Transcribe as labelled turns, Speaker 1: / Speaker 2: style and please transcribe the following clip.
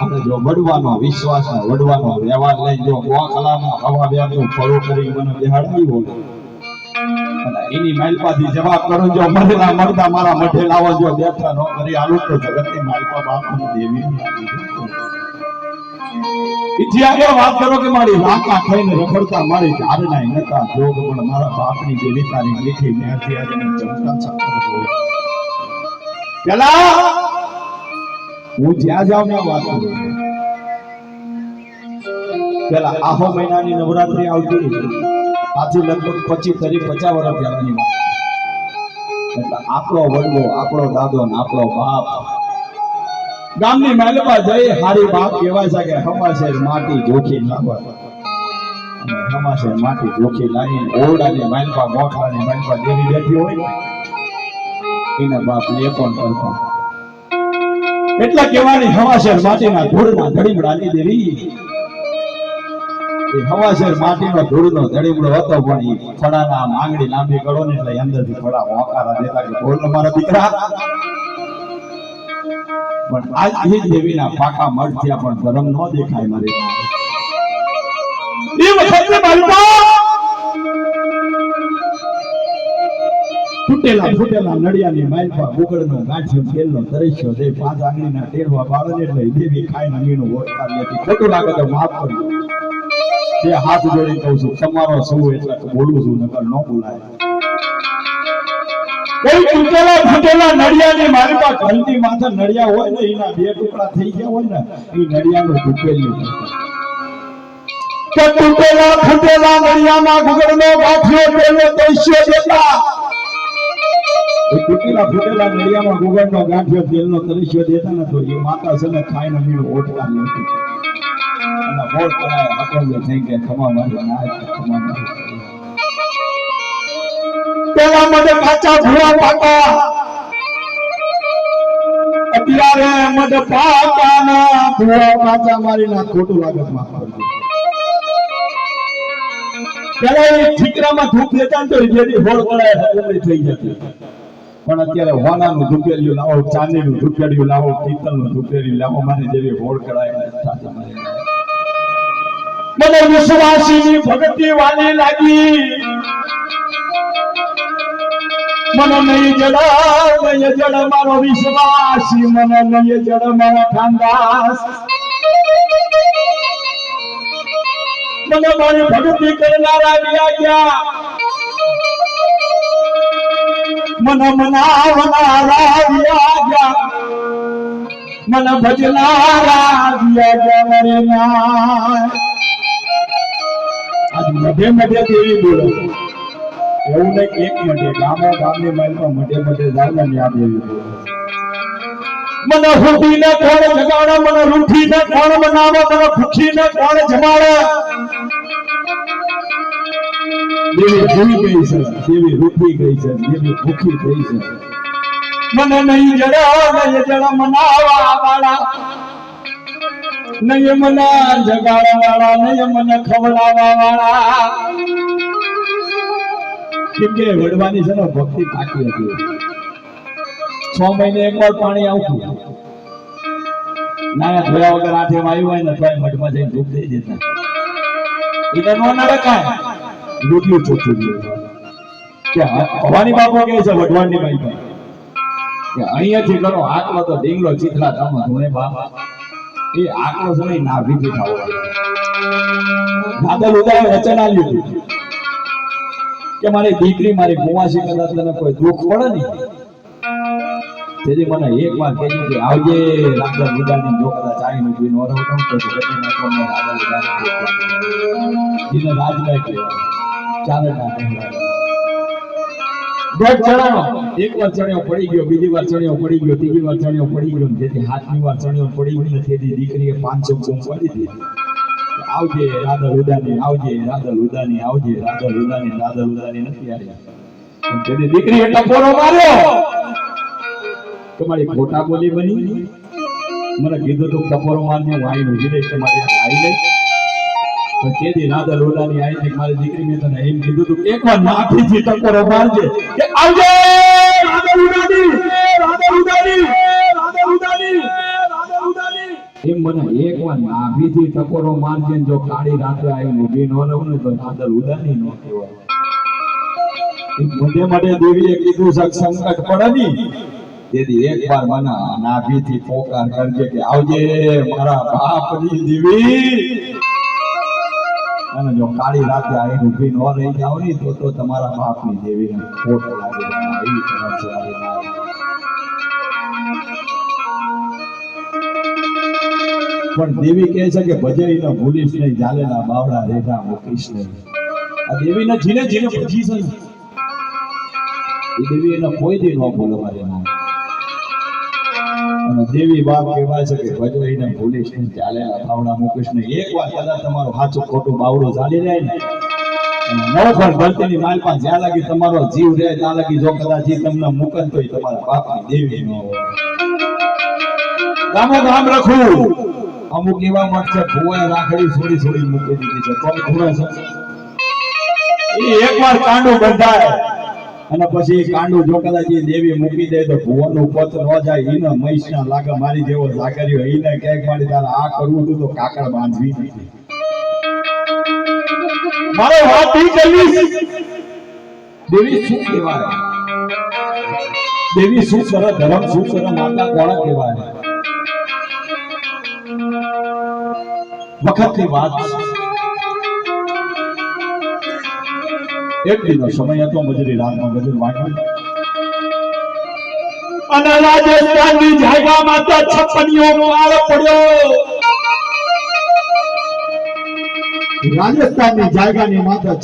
Speaker 1: અને જો વડવાનો વિશ્વાસ ને વડવાનો વ્યવહાર લઈ જો ગોવા કલામાં હવા વ્યાનું ફળો કરી મને બેહાડી હોય અને એની માલપાથી જવાબ કરું જો મરેલા મરદા મારા મઠે લાવો જો બેઠા ન કરી આલું તો જગતની માલપા બાપની દેવી ઇતિહાસ વાત કરો કે મારી રાકા થઈને રખડતા મારી ધારણા નતા જોગ પણ મારા બાપની દેવી તારી મીઠી મેરથી આજે જમતા છકર પેલા હું જ્યાં જાઉં ને વાત કરું પેલા આહો મહિનાની નવરાત્રી આવતી આજે લગભગ 25-50 વર્ષ પહેલાની વાત એટલે આપણો વડવો આપણો દાદો ને આપણો બાપ ગામની માલપા જઈ હારી બાપ કહેવાય છે કે હમાશેર માટી જોખી લાવવા હમાશેર માટી જોખી લાવીને ઓરડાની માલપા મોખલાની માલપા દેવી બેઠી હોય ને એના બાપ લે પણ કરતા એટલા કહેવાની હવાશેર માટીના ધૂળના ધડીમડાની દેવી એ હવાશેર માટીનો ધૂળનો ધડીમડો હતો પણ એ ફળાના માંગડી લાંબી કરો ને એટલે અંદરથી ફળા હોકારા દેતા કે બોલ મારા દીકરા પણ આજ એ દેવીના પાકા મઢ થયા પણ ધર્મ ન દેખાય મારે એ વખતે માલપા ફૂટેલા નડિયાની માલપા ગુગળનો ગાંઠિયો તેલનો તરસ્યો દે 5 આંગળીના ટેરવા બાળને એટલે દેવી ખાઈને મીનું ઓટકાર લેતી ખોટું લાગે તો માફ કરજો તે હાથ જોડી કહું છું તમારો શું એટલે બોલું છું નકર ન બોલાય કોઈ ફૂટેલા નડિયાની માલપા ઘંટી માથે નડિયા હોય ને એના 2 ટુકડા થઈ ગયા હોય ને એ નડિયાનું તૂટેલું તો ફૂટેલા નડિયામાં ગુગળનો ગાંઠિયો તેલનો તરસ્યો દેતા ફૂટેલા નડિયામાં ગુગળનો ગાંઠિયો તેલનો તરસ્યો દેતા ને તો એ માતા છે ને ખાઈને મીણ ઓટકાર લેતી અને બોલ કરાય હકલે થઈ કે ખમા મારી ના ખમા મારી પેલા મને કાચા ભૂવા પાકા અત્યારે મને પાકાના ભૂવા કાચા મારી ના ખોટું લાગત માં પેલા એ ઠીકરામાં ધૂપ દેતા તો જેની હોળ કરાય હકલે થઈ જતી પણ અત્યારે હોનાનું ધૂપેલિયું લાવો ચાંદીનું ધૂપેલિયું લાવો પિત્તળનું ધૂપેલિયું લાવો મારી જેવી હોળ કરાય મને વિશ્વાસીની ભક્તિ વાલી લાગી મને નહીં જડ મારો વિશ્વાસી મને નહીં જડ મારા ખાનદાસ મને મારી ભક્તિ કરનારા ગયા मन मनावनारा दिया मन भजनारा दिया मेरे नाम आज मधे मधे देवी बोलो એવું ને એક મધે ગામની માલમાં મધે જાવને આ દેવી બોલો મને હુટીને કોણ જગાડે મને રૂઠીને કોણ બનાવે મને ભૂખીને કોણ જમાડે દેવી ભૂલી ગઈ છે દેવી રૂઠી ગઈ છે દેવી ભૂખી થઈ છે મને નહીં જડા મનાવા વાળા નહીં મને જગાડવા વાળા નહીં મને ખવડાવવા વાળા કેમ કે વડવાની છે ને ભક્તિ પાકી હતી 6 મહિને એકવાર પાણી આવતું ના ધોયા વગર આઠેમાં આવ્યું હોય ને તો મઠમાં જઈને ધૂપ દઈ દેતા એને નો ના રખાય રોટલી ચોખ્ખી કે ભવાની બાપો કહે છે વઢવાણની બાઈ કે અહીંયાથી કરો આટલો તો ડીંગલો ચીથલા તમ ધોણે બાપ એ આટલો સમય ના ભીજી ખાવો દાદા લોદાએ વચન આલ્યું કે મારી દીકરી મારી ગુવાસી કદાચ તને કોઈ દુઃખ પડે ને તેથી મને એક વાર કહેજો કે આવજે રાજા લોદાની જો કદાચ આવીને જોઈને ઓરવતો તો જગતના કોને રાજા લોદાની જીને રાજભાઈ કહેવાય ચાલે ના બેટ ચડાવો એક વાર ચણ્યો પડી ગયો બીજી વાર ચણ્યો પડી ગયો ત્રીજી વાર ચણ્યો પડી ગયો જેથી હાથની વાર ચણ્યો પડી ગયો ને તેથી દીકરીએ 500 ગુમ પાડી દીધી આવજે રાધા લુદાની આવજે રાધા લુદાની આવજે રાધા લુદાની નથી આવી પણ તેથી દીકરીએ ટકોરો માર્યો તમારી ખોટા બોલી બની મને કીધું તું ટકોરો મારને વાઈ નું જીલે તમારી આવી લે પણ તેથી રાધા લુદાની આવી છે મારી દીકરી મેં તને એમ કીધું તું એકવાર નાખીથી ટકોરો મારજે કે આવજે રાધા લુદાની રાધા લુદાની રાધા લુદાની રાધા લુદાની એમ મને એકવાર નાભીથી ટકોરો મારજે ને જો કાળી રાત્રે આવીને ઊભી ન રહું ને તો રાંદલ ઉદાની ન કહેવાય. મોઢે મોઢે દેવીએ કીધું સંકટ પડે ની તેથી એકવાર મને નાભીથી પોકાર કરજે કે આવજે મારા બાપની દેવી. અને જો કાળી રાતે આવીને ઊભી ન રહી જાવ ની તો તમારા બાપની દેવીને ખોટ લાગે. એવી તરફ છે પણ દેવી કહે છે કે ભજેરીને ભૂલીશ નહીં, જાલેલા બાવડા રેઠા મૂકીશ નહીં. આ દેવીને જીને જીને ભજી છે ને એ દેવી એને કોઈ દી ન ભૂલે મારે ના. અને દેવી બાપ કહેવાય છે કે ભજેરીને ભૂલીશ નહીં, જાલેલા બાવડા મૂકીશ નહીં. એકવાર કદાચ તમારું સાચું ખોટું બાવડું ચાલી જાય ને નવખર ધરતીની માલ પાસે જ્યાં લાગી તમારો જીવ રહે ત્યાં લાગી જો કદાચ તમને મૂકન તો તમારા બાપની દેવી ન હોય. ગામો ગામ રાખવું અમુક એવા મત છે ભુવાએ રાખડી છોડી છોડી મૂકી દીધી છે તોય ઘોડે છે. એ એકવાર કાંડું બંધાય અને પછી કાંડું જો કદાચ દેવી મૂકી દે તો ભુવાનું પત ન જાય. એને મહીસના લાગે મારી જેવો જાગર્યો એને ક્યાંક મારી તારે આ કરવું હતું તો કાકડ બાંધવી દીધી. મારો વાત ઈ કરીશ દેવી શું કહેવાય, દેવી શું કરે, ધર્મ શું કરે, માતા કોણ કહેવાય. વખતની વાત એક દિનનો સમય હતો. મજરી રાતમાં ગજર વાગ્યું અને રાજસ્થાનની જાયગામાં તો છપ્પનિયો માર પડ્યો. રાજસ્થાનની જાયગાની માતા